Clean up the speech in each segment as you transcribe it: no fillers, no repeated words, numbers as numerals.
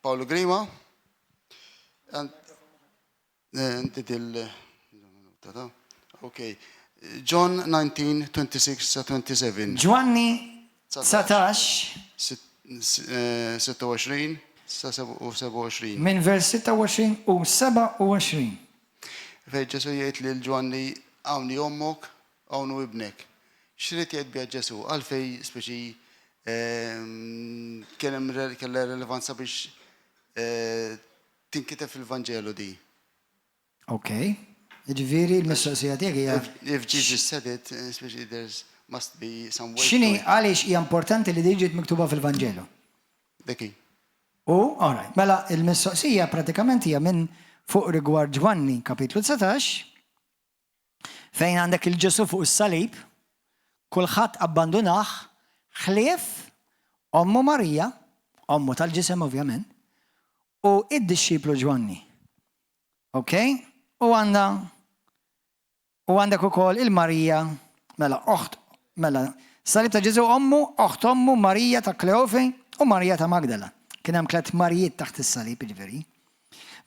Paolo Grima. Okay. John 19:26-27. Ġwanni 19 26 minn vers 26 u 27. Fej Ġesu jgħid lil Ġwanni Hawni Ommok, Hawnu ibnek. X'rid jgħid biha Ġesu? Għalfej speċi kella relevanza biex tinkiteb fil-Vanġelu di. Okay. Ġifieri l-mistoqsija tiegħek hija. If Jesus said it, especially there must be some way. X'inhi għaliex hija importanti li diġi miktuba fil-Vanġelu? Deki. All right. Mela il-mistoqsija pratikament hija minn fuq rigward Ġwanni kapitlu 19 fejn għandek il-Ġesu fuq is-salib, kulħadd abbandunah, ħlief ommu Marija, ommu tal-ġisem ovvjament, u id-disċiplu Ġwanni. Okay? U għandek ukoll il-Marija, mela salib ta' Ġesu ommu, oħt ommu Marija ta' Kleofi u Marija ta' Magdala. Kien hemm 3 Marijiet taħt is-salib jiġifieri.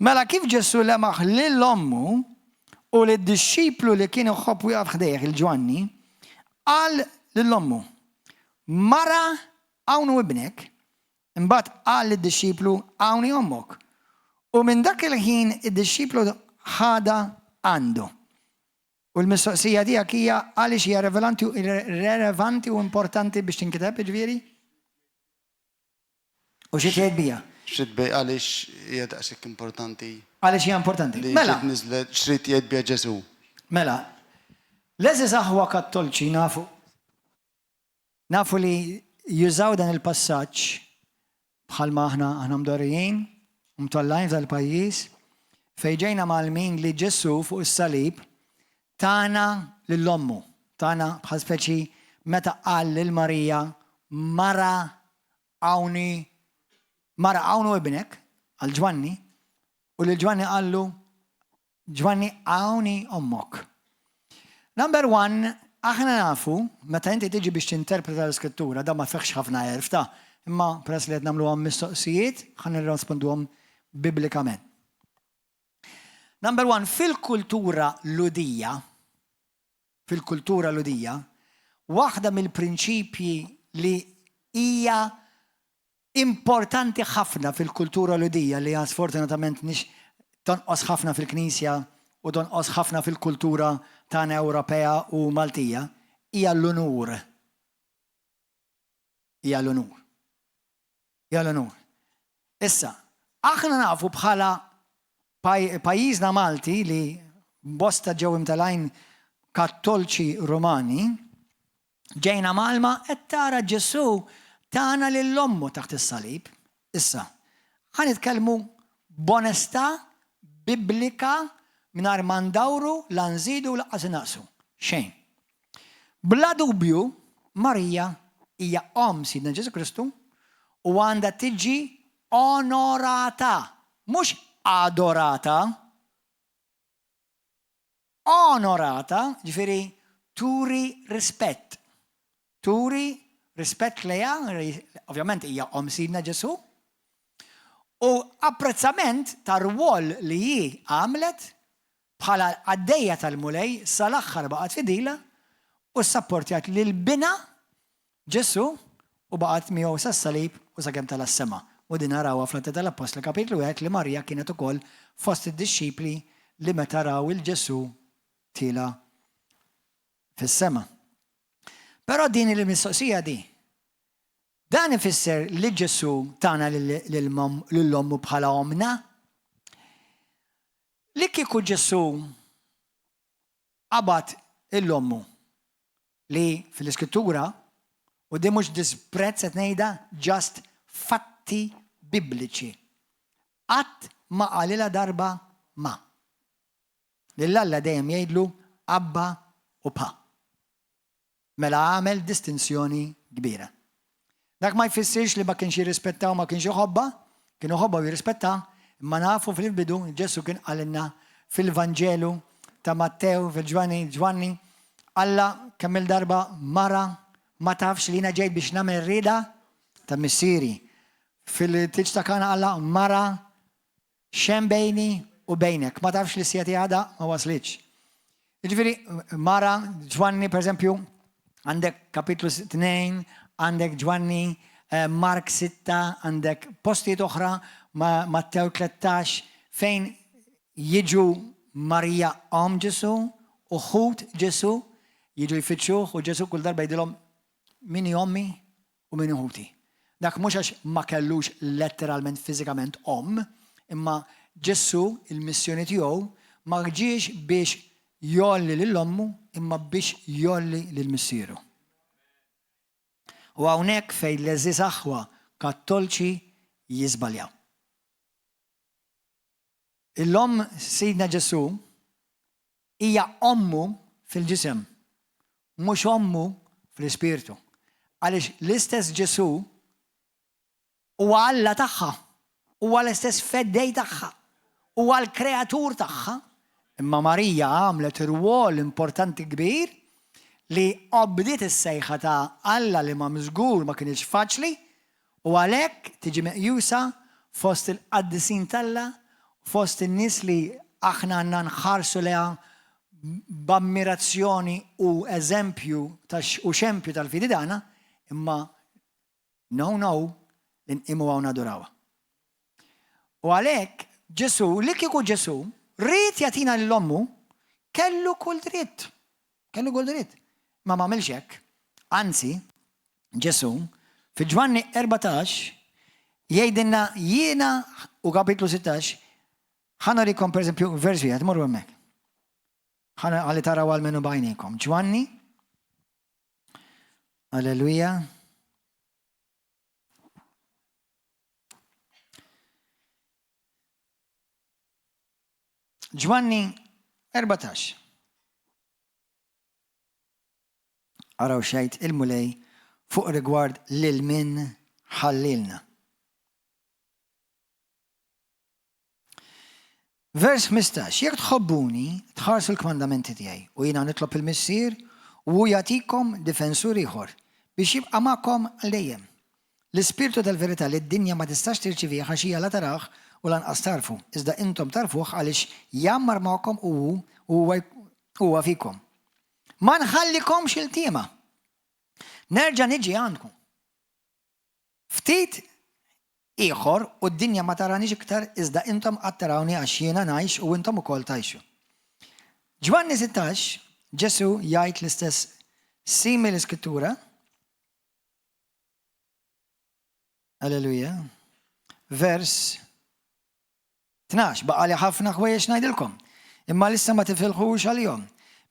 Mela kif Ġesu lemaħ lill-ommu u lid-disċiplu li kienu ħobb wieqaf ħdejh il-Ġwanni, qal lill-ommu, Mara Hawnu ibnek, imbagħad qal lid-disċiplu Hawni ommok. U minn dak il-ħin id-disċiplu ħada għandu. U l-mistoqsija tiegħek hija għaliex hija relevanti u importanti biex tinkiteb jiġifieri? U xi tgħid biha? X'tbej għaliex hija daqshekk importanti. Għaliex hija importanti. Mela. X'rid jgħid biha Ġesu. Mela. L-eżiż aħwa kattolċi nafu li jużaw dan il-passaġġ bħalma aħna mdorrijin, mtollajn f'dal-pajjiż, fejn ġejna mal-min li Ġesu fuq is-salib tagħna lill-ommu, tagħna bħal speċi meta qal lil Marija Mara Hawnu ibnek għal Ġwanni u lil Ġwanni qallu Ġwanni Hawni ommok. Number 1, aħna nafu meta inti tiġi biex tinterpreta l-Skrittura da ma feħx ħafna erfta, imma peress li qed nagħmluhom mistoqsijiet ħan nirrisponduhom biblikament. Number 1, fil-kultura ludija, waħda mill-prinċipji li hija importanti ħafna fil-kultura ludija li sfortunatament nix tonqos ħafna fil-Knisja u tonqos ħafna fil-kultura tagħna Ewropea u Maltija hija l-unur. Issa, aħna nafu bħala pajjiżna Malti li bosta ġew imtalajn kattolċi Rumani, ġejna malma qed tara Ġesu tagħna lill-ommu taħt is-salib. Issa, ħanitkellmu b'onestà biblika mingħajr ma ndawru la nżidu laqqas inaqsu. Xejn. Bla dubju, Marija hija om Sidna Ġesu Kristu u għandha tiġi onorata, mhux adorata. Onorata, ġifieri turi rispett. Turi rispett lejha, ovvjament hija om Sidna Ġesu, u apprezzament tar-rwol li hi għamlet bħala għaddejja tal-mulej sal-aħħar baqgħet fidila u sapportjat lil bina Ġesu u baqgħet miegħu sas-salib u sakemm tal-sema. U din narawha fl-Atti tal-Apostli kapitlu 1 li Marija kienet ukoll fost id-disċipli li meta raw il-Ġesu tila fis-sema. Però din il-mistoqsija di. Dan ifisser li Ġesu tagħna lill-ommu bħala omna. Li kieku Ġesu qabad l-ommu li fil-Iskrittura u di mhux disprezz qed ngħidha just fatti bibliċi. Qatt ma qalilha darba ma. Lill-Alla dejjem jgħidlu Abba u Pa. Mela għamel distinzjoni kbira. Dak ma jfissirx li ma kienx jirrispettaw ma kienx iħobba, kienu ħobba u jirrispetta, imma nafu fil-bidu Ġesu kien qalilna fil-Vanġelu ta' Mattew fil-Ġwanni Alla kemm il-darba Mara ma tafx li jiena ġejt biex nagħmel rieda ta' missieri. fil-tiġ ta' Kana Alla mara xem bejni u bejnek. Ma tafx li s-sjati għada ma waslitx. Ġifiri, mara, Ġwanni, per eżempju, għandek kapitlu 2, għandek Ġwanni, Mark 6, għandek postijiet oħra, Mattew 13, fejn jiġu Marija Ġesu, uħut Ġesu, jiġu jfittxuh u Ġesu kull darba jidilhom mini ommi u mini uħuti. Dak mhux għax ma kellux letteralment fiżikament imma Ġesu il-missjoni tiegħu ma ġiex biex jolli lill-ommu imma biex jolli lill-missieru. U hawnhekk fejn l-eżiż aħwa kattolċi jiżbaljaw. Il-Omm Sidna Ġesu hija ommu fil-ġisem, mhux ommu fl-ispirtu. Għaliex l-istess Ġesu huwa Alla tagħha, huwa l-istess feddej tagħha, huwa l-kreatur tagħha, imma Marija għamlet rwol importanti kbir li qobdiet is-sejħa ta' Alla li ma mżgur ma kienx faċli u għalhekk tiġi meqjusa fost il-qaddisin talla, fost in-nies li aħna għandna nħarsu leha b'ammirazzjoni u eżempju u xempju tal-fidi tagħna, imma no li nqimu hawn nadurawha. U għalhekk Ġesu, li kieku Ġesu, rrid jagħtina lill-ommu kellu kull dritt. Kellu kull dritt. Ma m'għamilx hekk. Anzi, Ġesu fi Ġwanni 14 jgħidilna jiena u kapitlu 16 ħanorikom per eżempju vers wieħed morru hemmhekk. Ħalli taraw għal-menu bajnikom. Ġwanni, alleluja. Ġwanni 14. Araw xejt il-mulej fuq rigward lil min ħallilna. Vers 15. Jekk tħobbuni, tħarsu l-kmandamenti tiegħi u jiena nitlob il-missier u jagħtikom difensur ieħor biex jibqa' magħkom għal dejjem. L-ispirtu tal-verità li d-dinja ma tistax tirċivih għax hija la taraħ u lanqas tarfu, iżda intom tarfuh għaliex jammar magħkom u huwa fikom. Ma nħallikomx il-tiema. Nerġa' niġi għandkom. Ftit ieħor u d-dinja ma taranix iktar iżda intom qatt tarawni għax jiena ngħix u intom ukoll tgħixu. Ġwanni 16, Ġesu jgħid l-istess simili skrittura. Alleluja. Vers 12, baqali ħafna ħwejjex ngħidilkom, imma lissa ma tifilħux għalihom.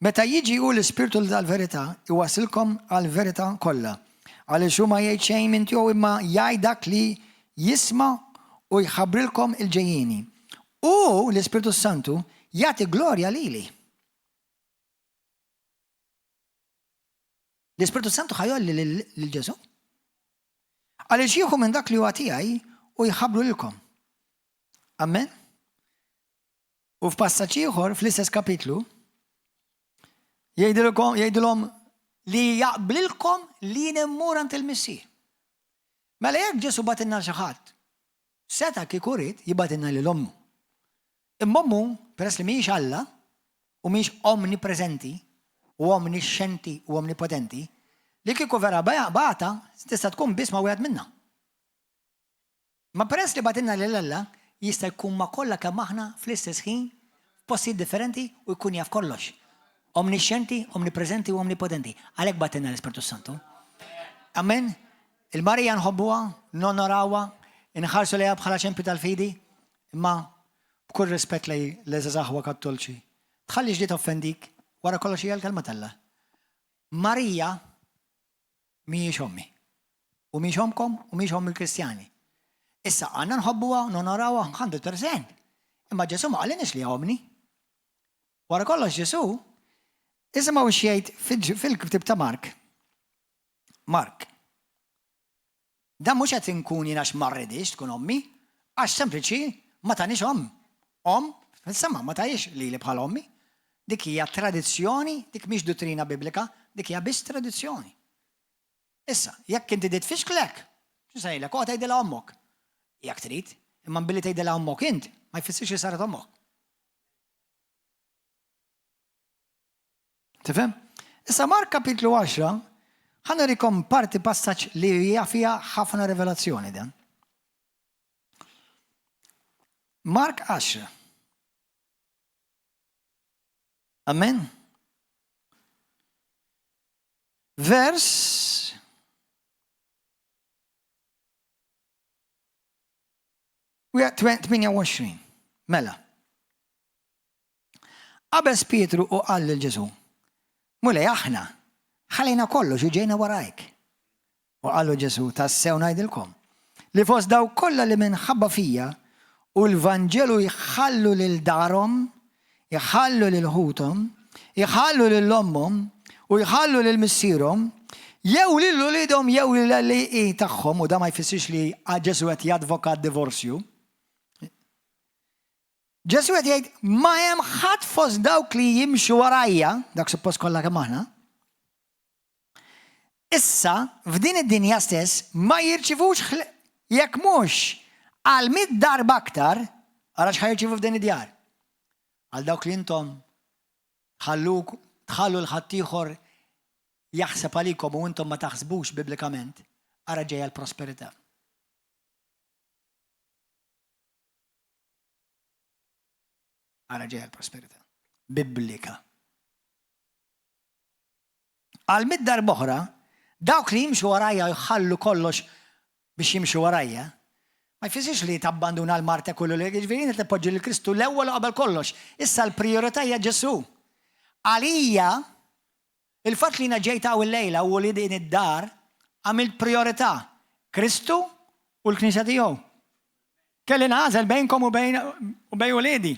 Meta jiġi hu l-ispirtu tal-verità, iwasilkom għall-verità kollha. Għaliex huma jgħid xejn minn tiegħu imma jgħid dak li jisma' u jħabbrilkom il-ġejjieni. U l-Ispirtu Santu jagħti glorja lili. L-Ispirtu Santu ħajolli lil Ġesu. Għaliex jieħu minn dak li huwa tiegħi u jħabbru lilkom. Amen. U f'passaġġ ieħor fl-istess kapitlu jgħidilhom li jaqblilkom li nemmur ant il-Missih. Mela jekk Ġesu batinna xi ħadd, seta kieku rid jibatinna lil-ommu. Imma ommu, peress li mhijiex Alla u mhijiex omnipreżenti u omniscienti u omnipotenti, li kieku vera bata tista' tkun biss ma wieħed minnha. Ma peress li batinna lil Alla jista' jkun ma kollha kemm aħna fl-istess ħin f'postijiet differenti u jkun jaf kollox. Omniscienti, omnipreżenti u omnipotenti. Għalhekk batinna l-Ispirtu Santu. Amen. Il-Marija nħobbuha, nonorawha, inħarsu lejha bħala ċempju tal-fidi, imma b'kull rispett lej l-eżażaħwa kattolċi. Tħallix ġiet offendik, wara kollox hija l-kelma talla. Marija mhijiex ommi. U mhix omkom u mhix ommi l-Kristjani. Issa għandna nħobbuha, nonorawha 100%. Imma Ġesu ma qallinix li omni. Wara kollox Ġesu, isimgħu xejn fil-ktib ta' Mark. Mark. Dan mhux qed inkun jiena x'marridix tkun ommi, għax sempliċi ma tanix insomma ma tajix lili bħal ommi. Dik hija tradizzjoni, dik mhix dottrina biblika, dik hija biss tradizzjoni. Issa, jekk inti dit fixklek, x'sejlek, tgħidilha Ommok. jekk trid, imma billi tgħidilha Ommok int, ma jfissirx li saret Ommok. Tifhem? Issa Mark kapitlu 10, ħanurikom parti passaġġ li hija fiha ħafna rivelazzjoni dan. Mark 10. Amen. Vers 28. Mela. Qabes Pietru u qal lil Ġesu: Mulej aħna, ħalejna kollox u ġejna warajk. U qallu Ġesu: tassew ngħidilkom li fost daw kollha li minħabba fija u l-Vanġelu jħallu lil darhom, jħallu lil ħuthom, jħallu lil ommhom u jħallu lil missierhom, jew lil ulidhom jew lil għalliqi tagħhom, u da ma jfissirx li Ġesu qed jadvoka d-divorzju. Ġesu qed jgħid ma hemm ħadd fost dawk li jimxu warajja, dak suppost kollha kemm aħna, issa f'din id-dinja stess ma jirċivux jekk mhux għal 100 darba aktar, ara x'ħajrċivu f'din id-djar. Għal dawk li intom tħallu l-ħadd ieħor jaħseb għalikom u intom ma taħsbux biblikament, ara ġejja l-prosperità. Ara ġejja l-prosperità biblika. Għal 100 darba oħra, dawk li jimxu warajja jħallu kollox biex jimxu warajja, ma jfissirx li tabbanduna l-marta kollu li ġifieri li tpoġġi lil Kristu l-ewwel qabel kollox. Issa l-prijorità hija Ġesu. Għalija il-fatt li ġejt hawn il-lejla u li din id-dar għamilt priorità Kristu u l-Knisja tiegħu. Kelli nagħżel bejnkom u bejn uliedi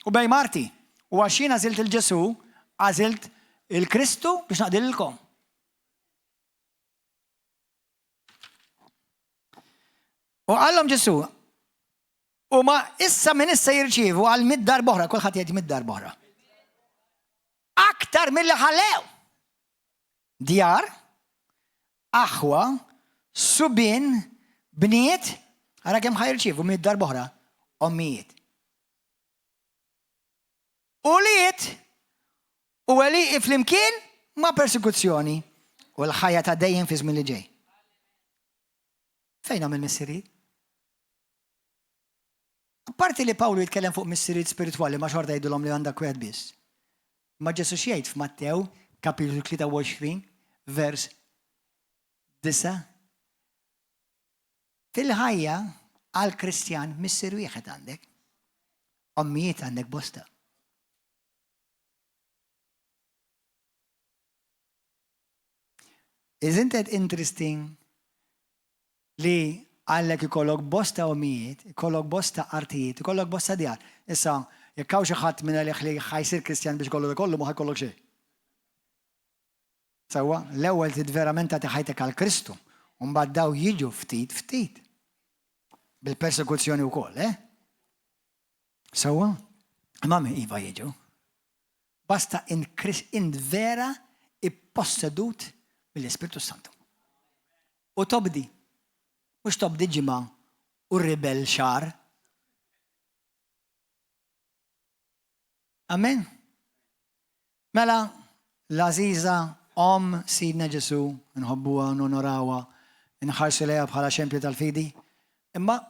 u bejn Marti. U għaxin għażilt il-Ġesu, għażilt il-Kristu biex naqdililkom. U għallhom Ġesu, u ma issa minn issa jirċievu għal 100 darba oħra, kulħadd jgħid 100 darba oħra. Aktar milli ħallew. Djar, aħwa, subin, bniet, għara kemm ħajrċievu 100 darba oħra, ommijiet. U liet, u għali flimkien ma persekuzzjoni u l-ħajja ta' dejjem fi żmien li ġej. Fejn għamil missirijiet? Apparti li Pawlu jitkellem fuq missirijiet spirituali ma xorta jgħidulhom li għandha kwiet biss. Ma Ġesu x'jgħid f'Mattew kapitlu 23 vers 9. Fil-ħajja għal Kristjan missier wieħed għandek. Ommijiet għandek bosta. Isn't it interesting li għallek ikollok bosta ommijiet, ikollok bosta artijiet, ikollok bosta djar. Issa, jekk hawn xi ħadd minn għalih li ħajsir Kristjan biex kollu kollu ma ħajkollok xejn. Sewwa, l-ewwel trid verament tagħti ħajtek għal Kristu, u mbagħad daw jiġu ftit ftit. Bil-persekuzzjoni wkoll, Sewwa, mami iva jiġu. Basta in vera ippossedut mill-Ispirtu Santu. U tobdi. Mux tobdi ġimgħa u ribel xar. Amen. Mela, l-Aziza, Sidna Ġesu, nħobbuha, nonorawha, nħarsu lejha bħala xempju tal-fidi. Imma,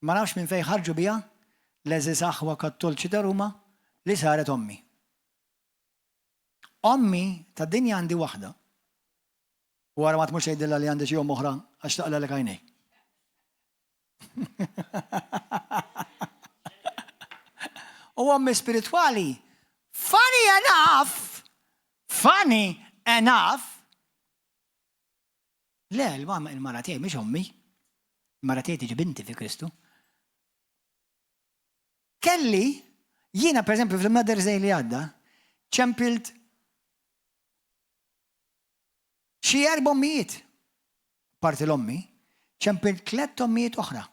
ma nafx minn fejn ħarġu biha l-eżiż aħwa kattolċi ta' Ruma li saret ommi. Ommi tad-dinja għandi waħda. U għara ma tmux jgħidilla li għandi xi jom oħra għax taqla lek għajnej. U ommi spirituali, funny enough, le, il-mara tiegħi mhix ommi, il-mara tiegħi tiġi binti fi Kristu. Kelli, jiena per eżempju fil-Mother's Day li għadda, ċempilt xi 4 ommijiet, parti l-ommi, ċempilt 3 ommijiet oħra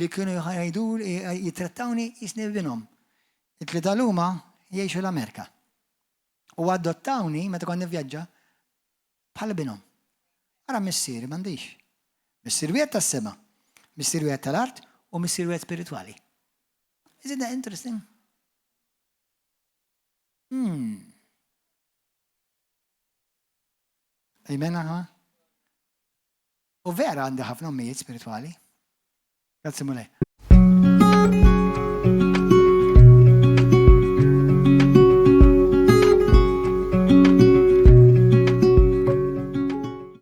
li kienu jitrattawni jisni binhom. It-tlieta l-huma jgħixu l-Amerika. U adottawni meta kont nivvjaġġa bħala binhom. Ara missieri m'għandix. Missier wieħed tas-sema. Misterju għed tal-art u misterju għed spirituali. Isn't that interesting? Amen, aħma? U vera għandi ħafna ommijiet spirituali. Grazzi mule.